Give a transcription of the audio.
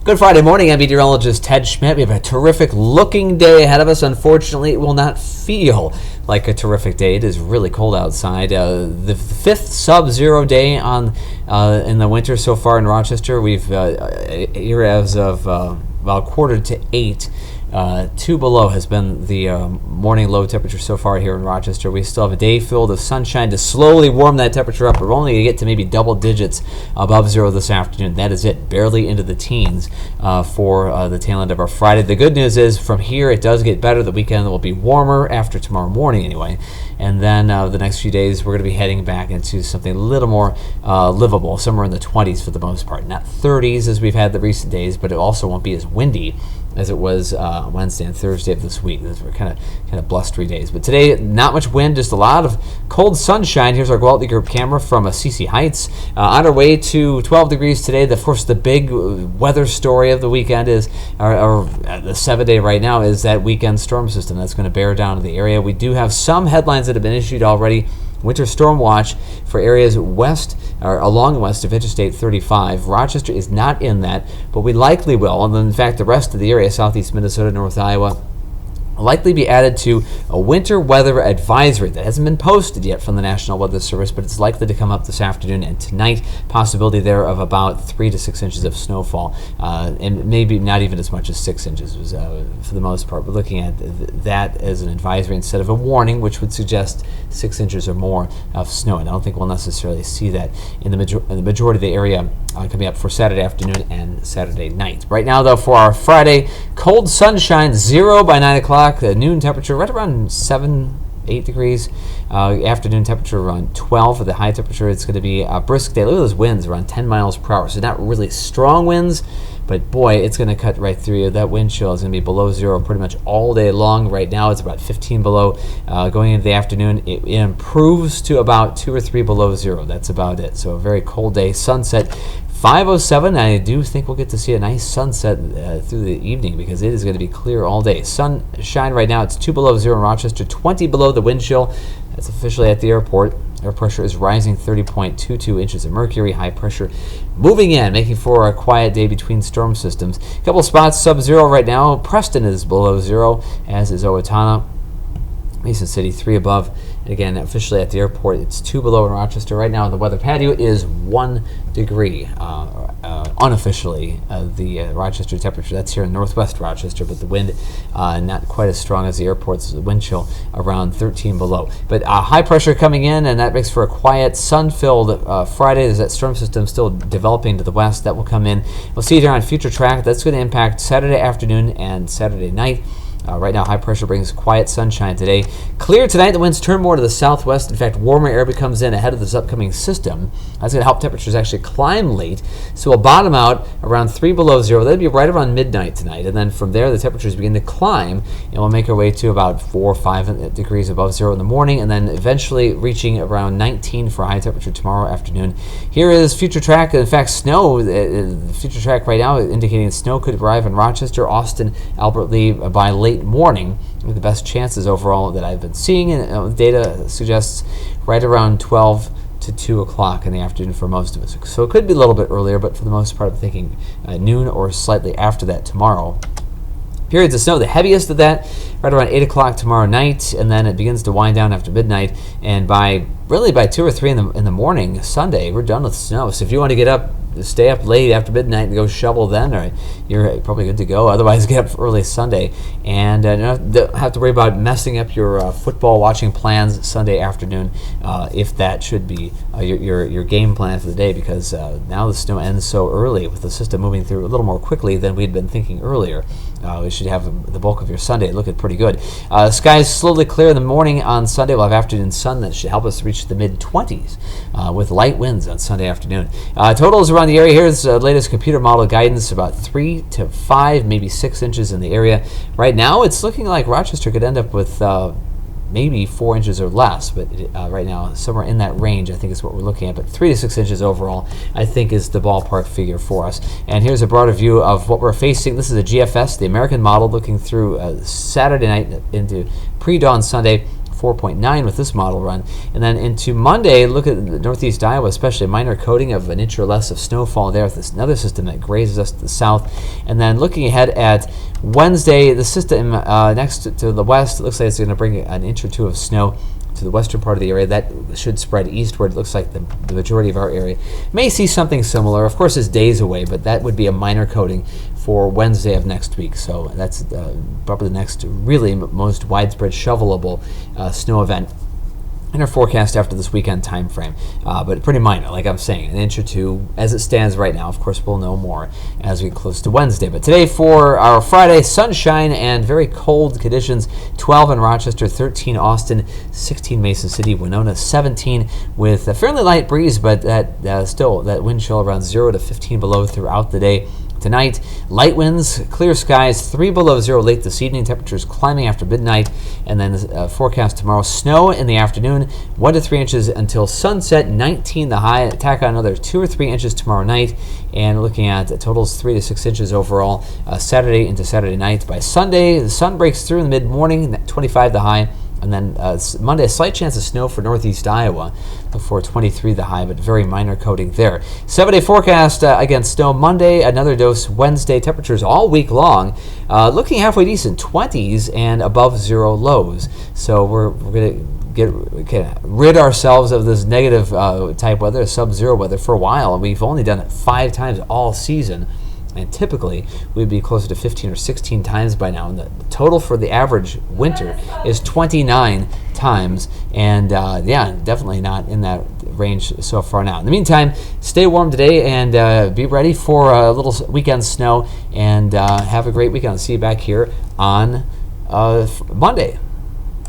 Good Friday morning. I'm Meteorologist Ted Schmidt. We have a terrific looking day ahead of us. Unfortunately, it will not feel like a terrific day. It is really cold outside. The fifth sub-zero day in the winter so far in Rochester. We've here as of about 7:45. 2 below has been the morning low temperature so far here in Rochester. We still have a day filled of sunshine to slowly warm that temperature up. We're only going to get to maybe double digits above zero this afternoon. That is it, barely into the teens for the tail end of our Friday. The good news is from here it does get better. The weekend will be warmer after tomorrow morning anyway. And then the next few days we're going to be heading back into something a little more livable, somewhere in the 20s for the most part. Not 30s as we've had the recent days, but it also won't be as windy as it was Wednesday and Thursday of this week. Those were kind of blustery days. But today, not much wind, just a lot of cold sunshine. Here's our Gwaltney Group camera from CC Heights. On our way to 12 degrees today. Of course, the big weather story of the weekend is, or the 7-day right now, is that weekend storm system that's going to bear down to the area. We do have some headlines that have been issued already. Winter storm watch for areas west or along west of Interstate 35. Rochester is not in that, but we likely will. And then, in fact, the rest of the area, southeast Minnesota, north Iowa, will likely be added to a winter weather advisory that hasn't been posted yet from the National Weather Service, but it's likely to come up this afternoon and tonight. Possibility there of about 3 to 6 inches of snowfall, and maybe not even as much as 6 inches for the most part. We're looking at that as an advisory instead of a warning, which would suggest 6 inches or more of snow. And I don't think we'll necessarily see that in the majority of the area coming up for Saturday afternoon and Saturday night. Right now, though, for our Friday, cold sunshine, 0 by 9 o'clock. Noon temperature right around 7-8 degrees. Afternoon temperature around 12. For the high temperature, it's going to be a brisk day. Look at those winds, around 10 miles per hour. So not really strong winds, but boy, it's going to cut right through you. That wind chill is going to be below zero pretty much all day long. Right now, it's about 15 below. Going into the afternoon, it improves to about 2 or 3 below zero. That's about it. So a very cold day. Sunset 5:07. I do think we'll get to see a nice sunset through the evening because it is going to be clear all day. Sunshine right now, it's 2 below zero in Rochester, 20 below the wind chill. That's officially at the airport. Air pressure is rising, 30.22 inches of mercury. High pressure moving in, making for a quiet day between storm systems. A couple spots sub-zero right now. Preston is below zero, as is Owatonna. Mason City 3 above. And again, officially at the airport, it's 2 below in Rochester. Right now, the weather patio is 1 degree. Unofficially, the Rochester temperature, that's here in northwest Rochester, but the wind not quite as strong as the airport's wind chill, around 13 below. But high pressure coming in, and that makes for a quiet, sun-filled Friday. There's that storm system still developing to the west. That will come in. We'll see it here on Future Track. That's going to impact Saturday afternoon and Saturday night. Right now, high pressure brings quiet sunshine today. Clear tonight. The winds turn more to the southwest. In fact, warmer air comes in ahead of this upcoming system. That's going to help temperatures actually climb late. So we'll bottom out around 3 below zero. That'll be right around midnight tonight. And then from there, the temperatures begin to climb. And we'll make our way to about 4 or 5 degrees above zero in the morning. And then eventually reaching around 19 for high temperature tomorrow afternoon. Here is Future Track. In fact, snow. Future Track right now indicating snow could arrive in Rochester, Austin, Albert Lee by late morning, with the best chances overall that I've been seeing, and data suggests right around 12 to 2 o'clock in the afternoon for most of us. So it could be a little bit earlier, but for the most part I'm thinking noon or slightly after that tomorrow. Periods of snow, the heaviest of that right around 8 o'clock tomorrow night, and then it begins to wind down after midnight, and by 2 or 3 in the morning Sunday, we're done with snow. So if you want to get up, stay up late after midnight and go shovel then, or you're probably good to go. Otherwise, get up early Sunday, and don't have to worry about messing up your football watching plans Sunday afternoon, if that should be your game plan for the day, because now the snow ends so early with the system moving through a little more quickly than we'd been thinking earlier. We should have the bulk of your Sunday looking pretty good. Skies slowly clear in the morning on Sunday. We'll have afternoon sun that should help us reach the mid-20s with light winds on Sunday afternoon. Totals around the area. Here's the latest computer model guidance, about 3 to 5, maybe 6 inches in the area. Right now, it's looking like Rochester could end up with maybe 4 inches or less, but right now, somewhere in that range, I think is what we're looking at. But 3 to 6 inches overall, I think, is the ballpark figure for us. And here's a broader view of what we're facing. This is a GFS, the American model, looking through Saturday night into pre-dawn Sunday. 4.9 with this model run. And then into Monday, look at northeast Iowa, especially a minor coating of an inch or less of snowfall there with this another system that grazes us to the south. And then looking ahead at Wednesday, the system next to the west, it looks like it's going to bring an inch or two of snow to the western part of the area. That should spread eastward. It looks like the majority of our area may see something similar. Of course, it's days away, but that would be a minor coating for Wednesday of next week. So that's probably the next really most widespread shovelable snow event in our forecast after this weekend time frame, but pretty minor, like I'm saying, an inch or two as it stands right now. Of course, we'll know more as we get close to Wednesday. But today for our Friday, sunshine and very cold conditions. 12 in Rochester, 13 Austin, 16 Mason City, Winona 17 with a fairly light breeze, but that still that wind chill around 0 to 15 below throughout the day. Tonight, light winds, clear skies, 3 below 0 late this evening, temperatures climbing after midnight, and then forecast tomorrow, snow in the afternoon, 1 to 3 inches until sunset, 19 the high, tack on another 2 or 3 inches tomorrow night, and looking at totals 3 to 6 inches overall Saturday into Saturday night. By Sunday, the sun breaks through in the mid-morning, 25 the high, and then Monday, a slight chance of snow for northeast Iowa before 23 the high, but very minor coating there. 7-day forecast, again, snow Monday, another dose Wednesday. Temperatures all week long looking halfway decent, 20s and above 0 lows. So we're going to rid ourselves of this negative type weather, sub-zero weather, for a while. And we've only done it 5 times all season. And typically, we'd be closer to 15 or 16 times by now. And the total for the average winter is 29 times. And definitely not in that range so far now. In the meantime, stay warm today and be ready for a little weekend snow. And have a great weekend. I'll see you back here on Monday.